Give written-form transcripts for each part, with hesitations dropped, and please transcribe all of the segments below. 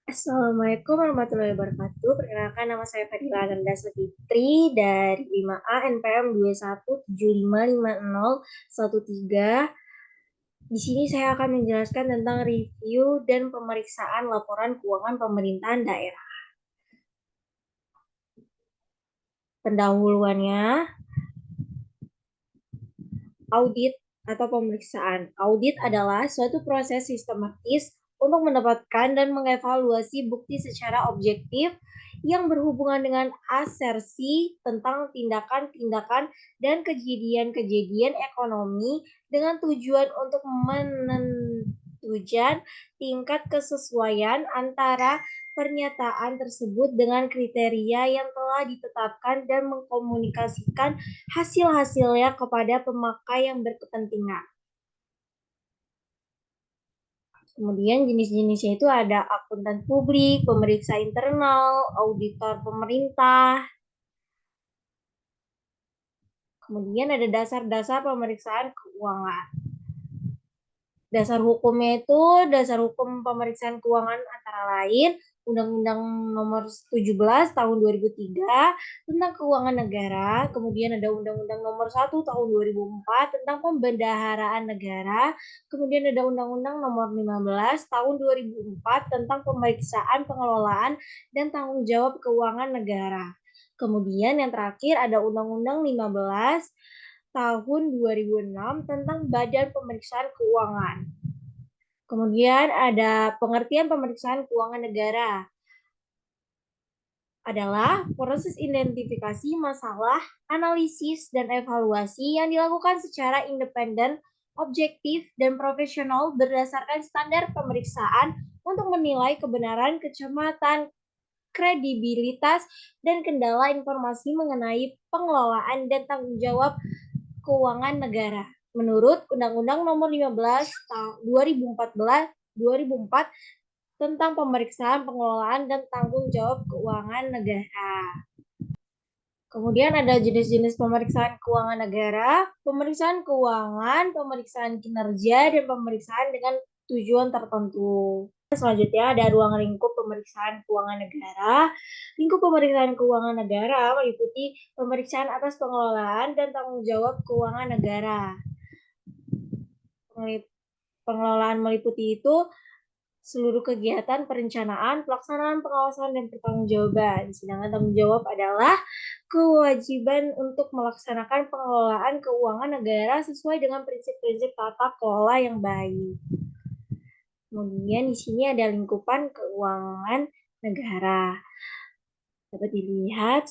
Assalamualaikum warahmatullahi wabarakatuh. Perkenalkan nama saya Fadila Anandasa Fitri dari 5A NPM 217555013. Di sini saya akan menjelaskan tentang review dan pemeriksaan laporan keuangan pemerintahan daerah. Pendahuluannya, audit atau pemeriksaan. Audit adalah suatu proses sistematis untuk mendapatkan dan mengevaluasi bukti secara objektif yang berhubungan dengan asersi tentang tindakan-tindakan dan kejadian-kejadian ekonomi dengan tujuan untuk menentukan tingkat kesesuaian antara pernyataan tersebut dengan kriteria yang telah ditetapkan dan mengkomunikasikan hasil-hasilnya kepada pemakai yang berkepentingan. Kemudian jenis-jenisnya itu ada akuntan publik, pemeriksa internal, auditor pemerintah. Kemudian ada dasar-dasar pemeriksaan keuangan. Dasar hukumnya itu dasar hukum pemeriksaan keuangan antara lain Undang-Undang Nomor 17 Tahun 2003 tentang Keuangan Negara, kemudian ada Undang-Undang Nomor 1 Tahun 2004 tentang Pembendaharaan Negara, kemudian ada Undang-Undang Nomor 15 Tahun 2004 tentang Pemeriksaan Pengelolaan dan Tanggung Jawab Keuangan Negara. Kemudian yang terakhir ada Undang-Undang 15 Tahun 2006 tentang Badan Pemeriksaan Keuangan. Kemudian ada pengertian pemeriksaan keuangan negara. Adalah proses identifikasi masalah, analisis, dan evaluasi yang dilakukan secara independen, objektif, dan profesional berdasarkan standar pemeriksaan untuk menilai kebenaran, kecermatan, kredibilitas, dan kendala informasi mengenai pengelolaan dan tanggung jawab keuangan negara. Menurut Undang-Undang Nomor 15 tahun 2004 tentang pemeriksaan, pengelolaan, dan tanggung jawab keuangan negara. Kemudian ada jenis-jenis pemeriksaan keuangan negara, pemeriksaan keuangan, pemeriksaan kinerja, dan pemeriksaan dengan tujuan tertentu. Selanjutnya ada ruang lingkup pemeriksaan keuangan negara. Lingkup pemeriksaan keuangan negara meliputi pemeriksaan atas pengelolaan dan tanggung jawab keuangan negara. Pengelolaan meliputi itu seluruh kegiatan perencanaan, pelaksanaan, pengawasan, dan pertanggungjawaban. Sedangkan tanggung jawab adalah kewajiban untuk melaksanakan pengelolaan keuangan negara sesuai dengan prinsip-prinsip tata kelola yang baik. Kemudian di sini ada lingkupan keuangan negara. Dapat dilihat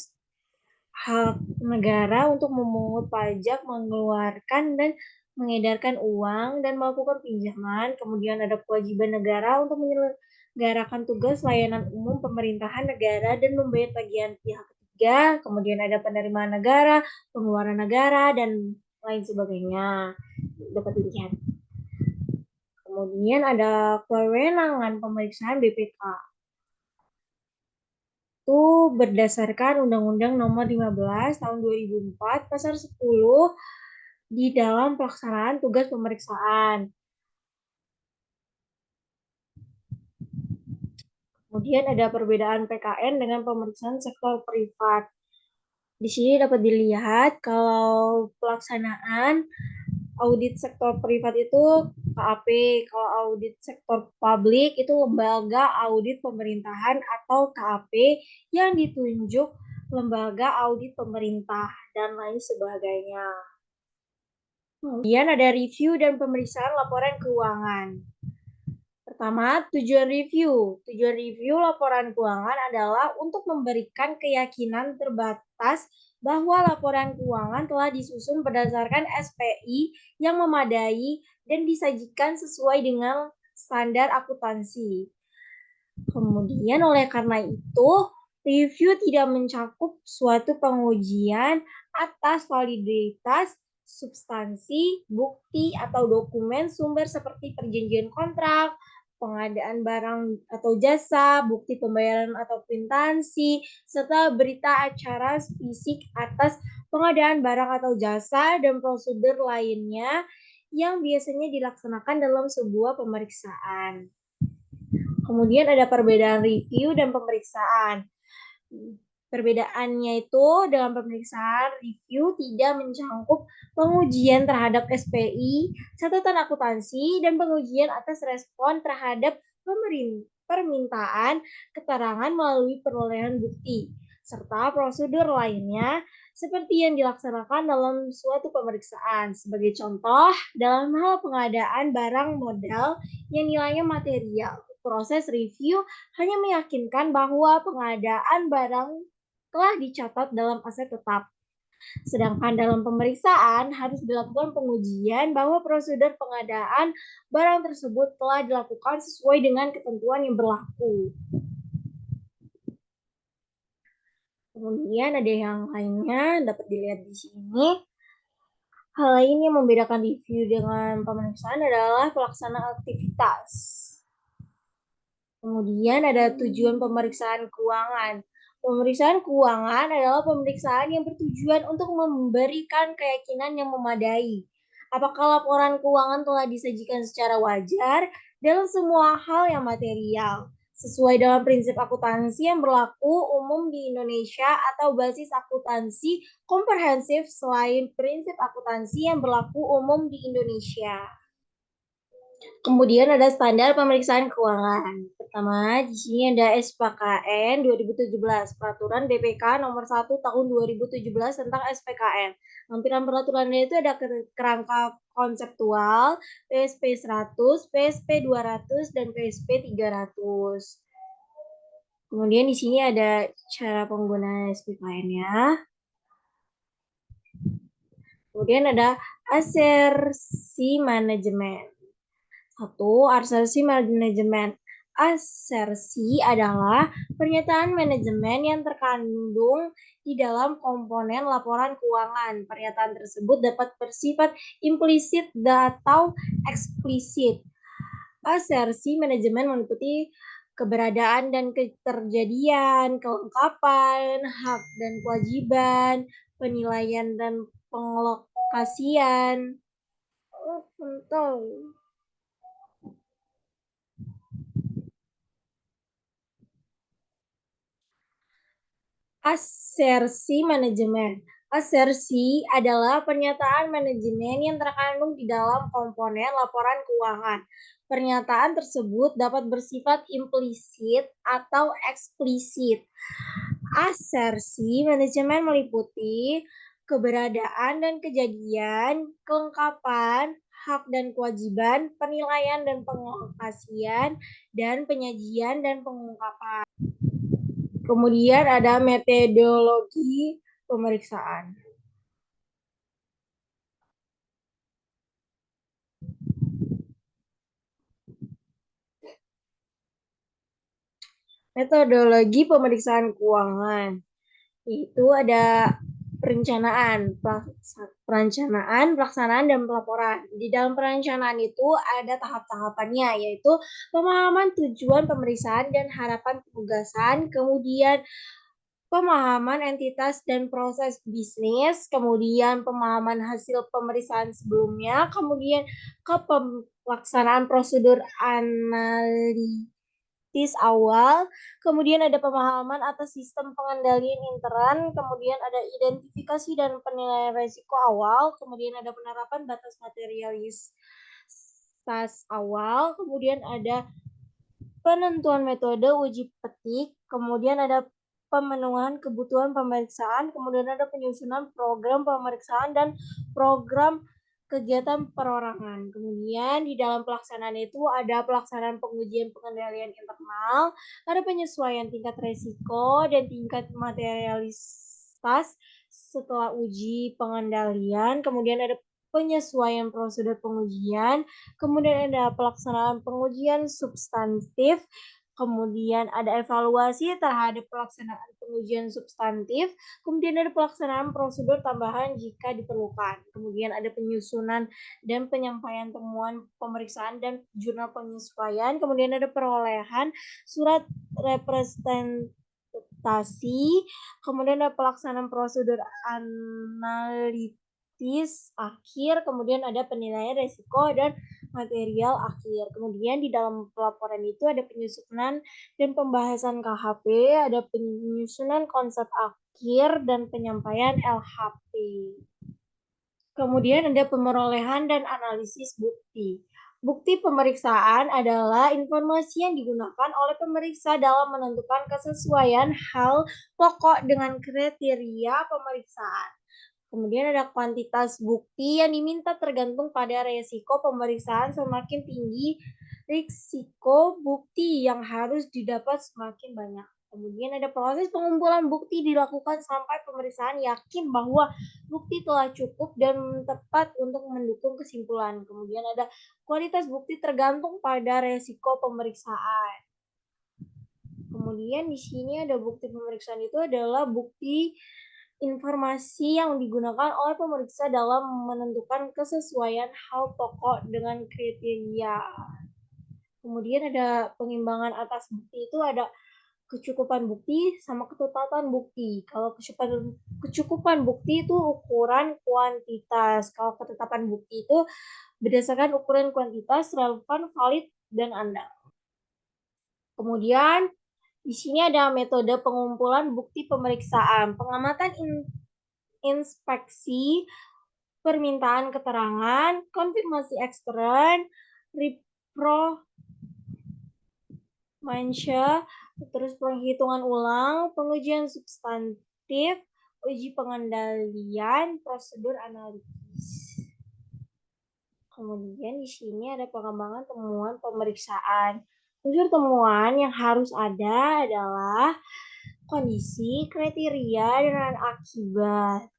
hak negara untuk memungut pajak, mengeluarkan dan mengedarkan uang, dan melakukan pinjaman. Kemudian ada kewajiban negara untuk menyelenggarakan tugas layanan umum pemerintahan negara dan membayar tagihan pihak ketiga. Kemudian ada penerimaan negara, pengeluaran negara, dan lain sebagainya. Dapat dilihat. Kemudian ada kewenangan pemeriksaan BPK. Itu berdasarkan Undang-Undang Nomor 15 Tahun 2004 Pasal 10 di dalam pelaksanaan tugas pemeriksaan. Kemudian ada perbedaan PKN dengan pemeriksaan sektor privat. Di sini dapat dilihat kalau pelaksanaan audit sektor privat itu KAP, kalau audit sektor publik itu lembaga audit pemerintahan atau KAP yang ditunjuk lembaga audit pemerintah dan lain sebagainya. Kemudian ada review dan pemeriksaan laporan keuangan. Pertama, tujuan review. Tujuan review laporan keuangan adalah untuk memberikan keyakinan terbatas bahwa laporan keuangan telah disusun berdasarkan SPI yang memadai dan disajikan sesuai dengan standar akuntansi. Kemudian oleh karena itu, review tidak mencakup suatu pengujian atas validitas substansi, bukti, atau dokumen sumber seperti perjanjian kontrak, pengadaan barang atau jasa, bukti pembayaran atau kwitansi, serta berita acara fisik atas pengadaan barang atau jasa dan prosedur lainnya yang biasanya dilaksanakan dalam sebuah pemeriksaan. Kemudian ada perbedaan review dan pemeriksaan. Perbedaannya itu dalam pemeriksaan review tidak mencakup pengujian terhadap SPI, catatan akuntansi, dan pengujian atas respon terhadap permintaan keterangan melalui perolehan bukti, serta prosedur lainnya seperti yang dilaksanakan dalam suatu pemeriksaan. Sebagai contoh, dalam hal pengadaan barang modal yang nilainya material, proses review hanya meyakinkan bahwa pengadaan barang telah dicatat dalam aset tetap. Sedangkan dalam pemeriksaan harus dilakukan pengujian bahwa prosedur pengadaan barang tersebut telah dilakukan sesuai dengan ketentuan yang berlaku. Kemudian ada yang lainnya dapat dilihat di sini. Hal lain yang membedakan review dengan pemeriksaan adalah pelaksanaan aktivitas. Kemudian ada tujuan pemeriksaan keuangan. Pemeriksaan keuangan adalah pemeriksaan yang bertujuan untuk memberikan keyakinan yang memadai. Apakah laporan keuangan telah disajikan secara wajar dalam semua hal yang material, sesuai dengan prinsip akuntansi yang berlaku umum di Indonesia atau basis akuntansi komprehensif selain prinsip akuntansi yang berlaku umum di Indonesia. Kemudian ada standar pemeriksaan keuangan. Pertama, di sini ada SPKN 2017, Peraturan BPK nomor 1 tahun 2017 tentang SPKN. Lampiran peraturannya itu ada kerangka konseptual, PSP 100, PSP 200, dan PSP 300. Kemudian di sini ada cara penggunaan SPKN-nya. Kemudian ada asersi manajemen. 1. Asersi manajemen. Asersi adalah pernyataan manajemen yang terkandung di dalam komponen laporan keuangan. Pernyataan tersebut dapat bersifat implisit atau eksplisit. Asersi manajemen meliputi keberadaan dan keterjadian, kelengkapan, hak dan kewajiban, penilaian dan pengalokasian. Asersi manajemen. Asersi adalah pernyataan manajemen yang terkandung di dalam komponen laporan keuangan. Pernyataan tersebut dapat bersifat implisit atau eksplisit. Asersi manajemen meliputi keberadaan dan kejadian, kelengkapan, hak dan kewajiban, penilaian dan pengalokasian, dan penyajian dan pengungkapan. Kemudian ada metodologi pemeriksaan. Metodologi pemeriksaan keuangan. Itu ada perencanaan, pelaksanaan, dan pelaporan. Di dalam perencanaan itu ada tahap-tahapannya, yaitu pemahaman tujuan pemeriksaan dan harapan penugasan, kemudian pemahaman entitas dan proses bisnis, kemudian pemahaman hasil pemeriksaan sebelumnya, kemudian pelaksanaan prosedur analitis awal, kemudian ada pemahaman atas sistem pengendalian intern, kemudian ada identifikasi dan penilaian risiko awal, kemudian ada penerapan batas materialitas awal, kemudian ada penentuan metode uji petik, kemudian ada pemenuhan kebutuhan pemeriksaan, kemudian ada penyusunan program pemeriksaan dan program kegiatan perorangan. Kemudian di dalam pelaksanaan itu ada pelaksanaan pengujian pengendalian internal, ada penyesuaian tingkat risiko dan tingkat materialitas setelah uji pengendalian, kemudian ada penyesuaian prosedur pengujian, kemudian ada pelaksanaan pengujian substantif, kemudian ada evaluasi terhadap pelaksanaan pengujian substantif, kemudian ada pelaksanaan prosedur tambahan jika diperlukan, kemudian ada penyusunan dan penyampaian temuan pemeriksaan dan jurnal penyesuaian, kemudian ada perolehan surat representasi, kemudian ada pelaksanaan prosedur analitis akhir, kemudian ada penilaian risiko dan material akhir. Kemudian di dalam pelaporan itu ada penyusunan dan pembahasan KHP, ada penyusunan konsep akhir, dan penyampaian LHP. Kemudian ada pemerolehan dan analisis bukti. Bukti pemeriksaan adalah informasi yang digunakan oleh pemeriksa dalam menentukan kesesuaian hal pokok dengan kriteria pemeriksaan. Kemudian ada kuantitas bukti yang diminta tergantung pada resiko pemeriksaan. Semakin tinggi risiko bukti yang harus didapat semakin banyak. Kemudian ada proses pengumpulan bukti dilakukan sampai pemeriksaan yakin bahwa bukti telah cukup dan tepat untuk mendukung kesimpulan. Kemudian ada kualitas bukti tergantung pada resiko pemeriksaan. Kemudian di sini ada bukti pemeriksaan itu adalah bukti informasi yang digunakan oleh pemeriksa dalam menentukan kesesuaian hal pokok dengan kriteria. Kemudian ada pengimbangan atas bukti itu ada kecukupan bukti sama ketepatan bukti. Kalau kecukupan bukti itu ukuran kuantitas. Kalau ketetapan bukti itu berdasarkan ukuran kuantitas, relevan, valid, dan andal. Kemudian di sini ada metode pengumpulan bukti pemeriksaan, pengamatan inspeksi, permintaan keterangan, konfirmasi ekstern, repromansia, terus penghitungan ulang, pengujian substantif, uji pengendalian, prosedur analitis. Kemudian di sini ada pengembangan temuan pemeriksaan. Unsur temuan yang harus ada adalah kondisi, kriteria, dan akibat.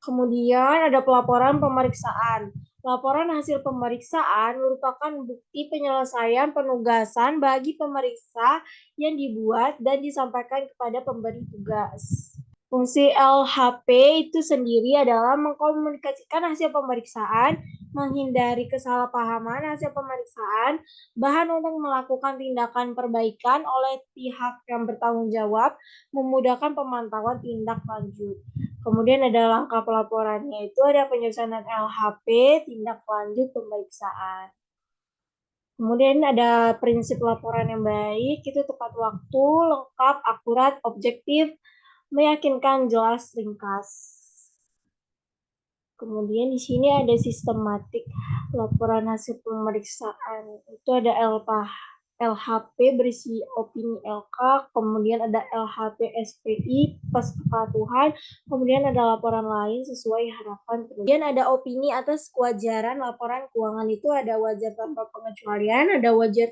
Kemudian ada pelaporan pemeriksaan. Laporan hasil pemeriksaan merupakan bukti penyelesaian penugasan bagi pemeriksa yang dibuat dan disampaikan kepada pemberi tugas. Fungsi LHP itu sendiri adalah mengkomunikasikan hasil pemeriksaan, menghindari kesalahpahaman hasil pemeriksaan, bahan untuk melakukan tindakan perbaikan oleh pihak yang bertanggung jawab, memudahkan pemantauan tindak lanjut. Kemudian ada langkah pelaporannya itu ada penyusunan LHP, tindak lanjut pemeriksaan. Kemudian ada prinsip laporan yang baik, itu tepat waktu, lengkap, akurat, objektif, meyakinkan, jelas, ringkas. Kemudian di sini ada sistematik laporan hasil pemeriksaan. Itu ada LHP berisi opini LK, kemudian ada LHP SPI pas kepatuhan, kemudian ada laporan lain sesuai harapan. Kemudian ada opini atas kewajaran laporan keuangan itu ada wajar tanpa pengecualian, ada wajar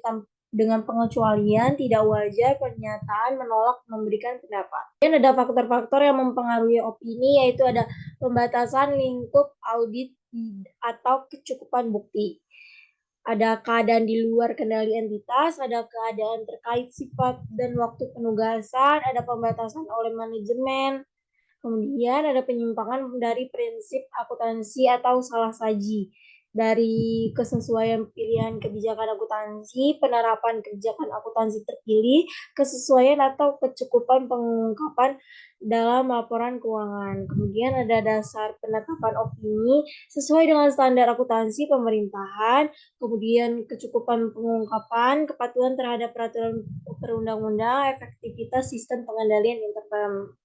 dengan pengecualian, tidak wajar, pernyataan, menolak, memberikan pendapat. Kemudian ada faktor-faktor yang mempengaruhi opini, yaitu ada pembatasan lingkup audit atau kecukupan bukti. Ada keadaan di luar kendali entitas, ada keadaan terkait sifat dan waktu penugasan, ada pembatasan oleh manajemen, kemudian ada penyimpangan dari prinsip akuntansi atau salah saji, dari kesesuaian pilihan kebijakan akuntansi, penerapan kebijakan akuntansi terpilih, kesesuaian atau kecukupan pengungkapan dalam laporan keuangan. Kemudian ada dasar penetapan opini sesuai dengan standar akuntansi pemerintahan, kemudian kecukupan pengungkapan, kepatuhan terhadap peraturan perundang-undang, efektivitas sistem pengendalian internal.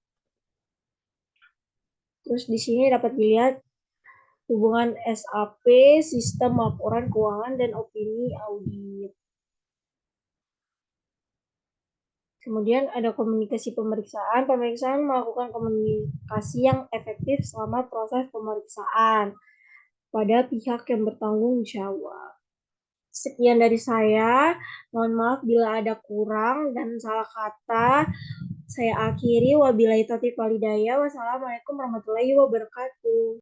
Terus di sini dapat dilihat hubungan SAP, sistem laporan keuangan, dan opini audit. Kemudian ada komunikasi pemeriksaan. Pemeriksaan melakukan komunikasi yang efektif selama proses pemeriksaan pada pihak yang bertanggung jawab. Sekian dari saya. Mohon maaf bila ada kurang dan salah kata. Saya akhiri. Wabillahi taufiq wal hidayah. Wassalamualaikum warahmatullahi wabarakatuh.